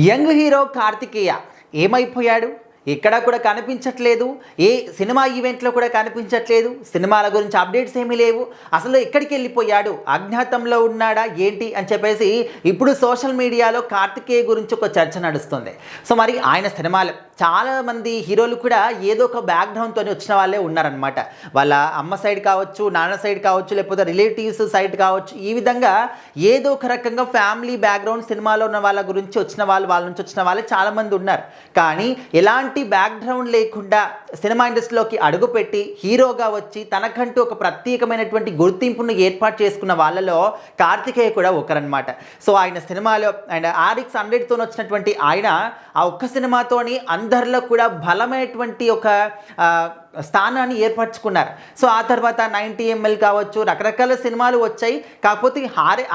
Young hero Karthikeya ఏమైపోయాడు? ఎక్కడా కూడా కనిపించట్లేదు. ఏ సినిమా ఈవెంట్లో కూడా కనిపించట్లేదు. సినిమాల గురించి అప్డేట్స్ ఏమీ లేవు. అసలు ఎక్కడికి వెళ్ళిపోయాడు? అజ్ఞాతంలో ఉన్నాడా ఏంటి అని చెప్పేసి ఇప్పుడు సోషల్ మీడియాలో కార్తికేయ గురించి ఒక చర్చ నడుస్తుంది. సో మరి ఆయన సినిమాలు చాలామంది హీరోలు కూడా ఏదో ఒక బ్యాక్గ్రౌండ్తో వచ్చిన వాళ్ళే ఉన్నారనమాట. వాళ్ళ అమ్మ సైడ్ కావచ్చు, నాన్న సైడ్ కావచ్చు, లేకపోతే రిలేటివ్స్ సైడ్ కావచ్చు, ఈ విధంగా ఏదో ఒక రకంగా ఫ్యామిలీ బ్యాక్గ్రౌండ్ సినిమాలో ఉన్న వాళ్ళ గురించి వచ్చిన వాళ్ళ నుంచి వచ్చిన వాళ్ళే చాలామంది ఉన్నారు. కానీ ఎలాంటి బ్యాక్గ్రౌండ్ లేకుండా సినిమా ఇండస్ట్రీలోకి అడుగుపెట్టి హీరోగా వచ్చి తనకంటూ ఒక ప్రత్యేకమైనటువంటి గుర్తింపును ఏర్పాటు చేసుకున్న వాళ్ళలో కార్తికేయ కూడా ఒకరనమాట. సో ఆయన సినిమాలో అండ్ RX-100తో వచ్చినటువంటి ఆయన ఆ ఒక్క సినిమాతోని అందరిలో కూడా బలమైనటువంటి ఒక స్థానాన్ని ఏర్పరచుకున్నారు. సో ఆ తర్వాత 90ml కావచ్చు, రకరకాల సినిమాలు వచ్చాయి. కాకపోతే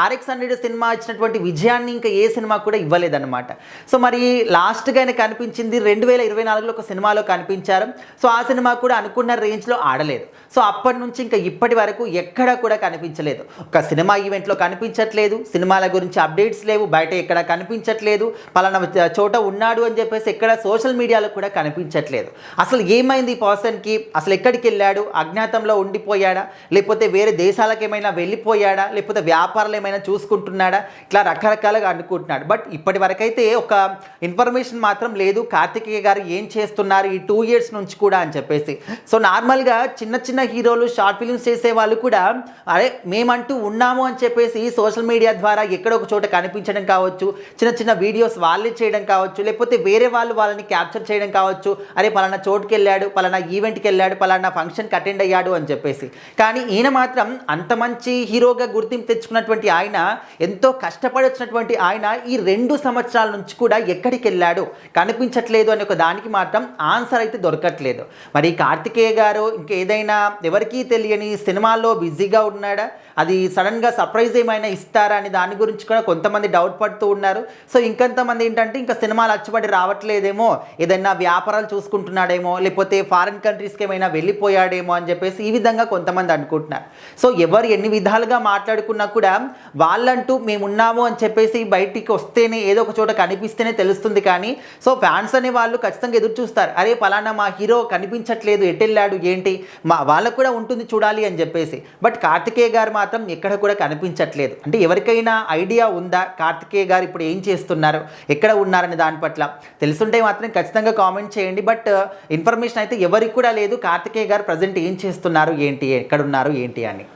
RX-100 సినిమా ఇచ్చినటువంటి విజయాన్ని ఇంకా ఏ సినిమా కూడా ఇవ్వలేదన్నమాట. సో మరి లాస్ట్గా ఆయన కనిపించింది 2024లో ఒక సినిమాలో కనిపించారు. సో ఆ సినిమా కూడా అనుకున్న రేంజ్లో ఆడలేదు. సో అప్పటి నుంచి ఇంకా ఇప్పటి వరకు ఎక్కడా కూడా కనిపించలేదు. ఒక సినిమా ఈవెంట్లో కనిపించట్లేదు, సినిమాల గురించి అప్డేట్స్ లేవు, బయట ఎక్కడ కనిపించట్లేదు, పలానా చోట ఉన్నాడు అని చెప్పేసి ఎక్కడ సోషల్ మీడియాలో కూడా కనిపించట్లేదు. అసలు ఏమైంది ఈ పర్సన్కి? అసలు ఎక్కడికి వెళ్ళాడు? అజ్ఞాతంలో ఉండిపోయాడా, లేకపోతే వేరే దేశాలకు ఏమైనా వెళ్ళిపోయాడా, లేకపోతే వ్యాపారాలు ఏమైనా చూసుకుంటున్నాడా, ఇట్లా రకరకాలుగా అనుకుంటున్నాడు. బట్ ఇప్పటి వరకైతే ఒక ఇన్ఫర్మేషన్ మాత్రం లేదు కార్తికేయ గారు ఏం చేస్తున్నారు ఈ 2 years నుంచి కూడా అని చెప్పేసి. సో నార్మల్గా చిన్న చిన్న హీరోలు షార్ట్ ఫిల్మ్స్ చేసే వాళ్ళు కూడా అరే మేమంటూ ఉన్నాము అని చెప్పేసి సోషల్ మీడియా ద్వారా ఎక్కడో ఒక చోట కనిపించడం కావచ్చు, చిన్న చిన్న వీడియోస్ వాళ్ళే చేయడం కావచ్చు, లేకపోతే వేరే వాళ్ళు వాళ్ళని క్యాప్చర్ చేయడం కావచ్చు. అరే పలానా చోటుకి వెళ్ళాడు, పలానా ఈవెంట్కి వెళ్ళాడు, పలానా ఫంక్షన్కి అటెండ్ అయ్యాడు అని చెప్పేసి. కానీ ఈయన మాత్రం అంత మంచి హీరోగా గుర్తింపు తెచ్చుకున్నటువంటి ఆయన, ఎంతో కష్టపడి వచ్చినటువంటి ఆయన ఈ 2 సంవత్సరాల నుంచి కూడా ఎక్కడికి వెళ్ళాడు, కనిపించట్లేదు అని ఒక దానికి మాత్రం ఆన్సర్ అయితే దొరకట్లేదు. మరి కార్తికేయ గారు ఇంకేదైనా ఎవరికీ తెలియని సినిమాల్లో బిజీగా ఉన్నాడా, అది సడన్గా సర్ప్రైజ్ ఏమైనా ఇస్తారా అని దాని గురించి కూడా కొంతమంది డౌట్ పడుతూ ఉన్నారు. సో ఇంకొంతమంది ఏంటంటే ఇంకా సినిమాలు అచ్చుబడి రావట్లేదేమో, ఏదైనా వ్యాపారాలు చూసుకుంటున్నాడేమో, లేకపోతే ఫారిన్ కంట్రీస్కి ఏమైనా వెళ్ళిపోయాడేమో అని చెప్పేసి ఈ విధంగా కొంతమంది అనుకుంటున్నారు. సో ఎవరు ఎన్ని విధాలుగా మాట్లాడుకున్నా కూడా వాళ్ళంటూ మేమున్నాము అని చెప్పేసి బయటికి వస్తేనే, ఏదో ఒక చోట కనిపిస్తేనే తెలుస్తుంది. కానీ సో ఫ్యాన్స్ అనే వాళ్ళు ఖచ్చితంగా ఎదురు చూస్తారు, అరే పలానా మా హీరో కనిపించట్లేదు, ఎటెళ్ళాడు ఏంటి, వాళ్ళకు కూడా ఉంటుంది చూడాలి అని చెప్పేసి. బట్ కార్తికేయ గారు మాత్రం ఎక్కడ కూడా కనిపించట్లేదు. అంటే ఎవరికైనా ఐడియా ఉందా కార్తికేయ గారు ఇప్పుడు ఏం చేస్తున్నారు, ఎక్కడ ఉన్నారని దాని పట్ల తెలుసుంటే మాత్రం ఖచ్చితంగా కామెంట్ చేయండి. బట్ ఇన్ఫర్మేషన్ అయితే ఎవరికి కూడా లేదు కార్తికేయ గారు ప్రజెంట్ ఏం చేస్తున్నారు ఏంటి, ఎక్కడున్నారు ఏంటి అని.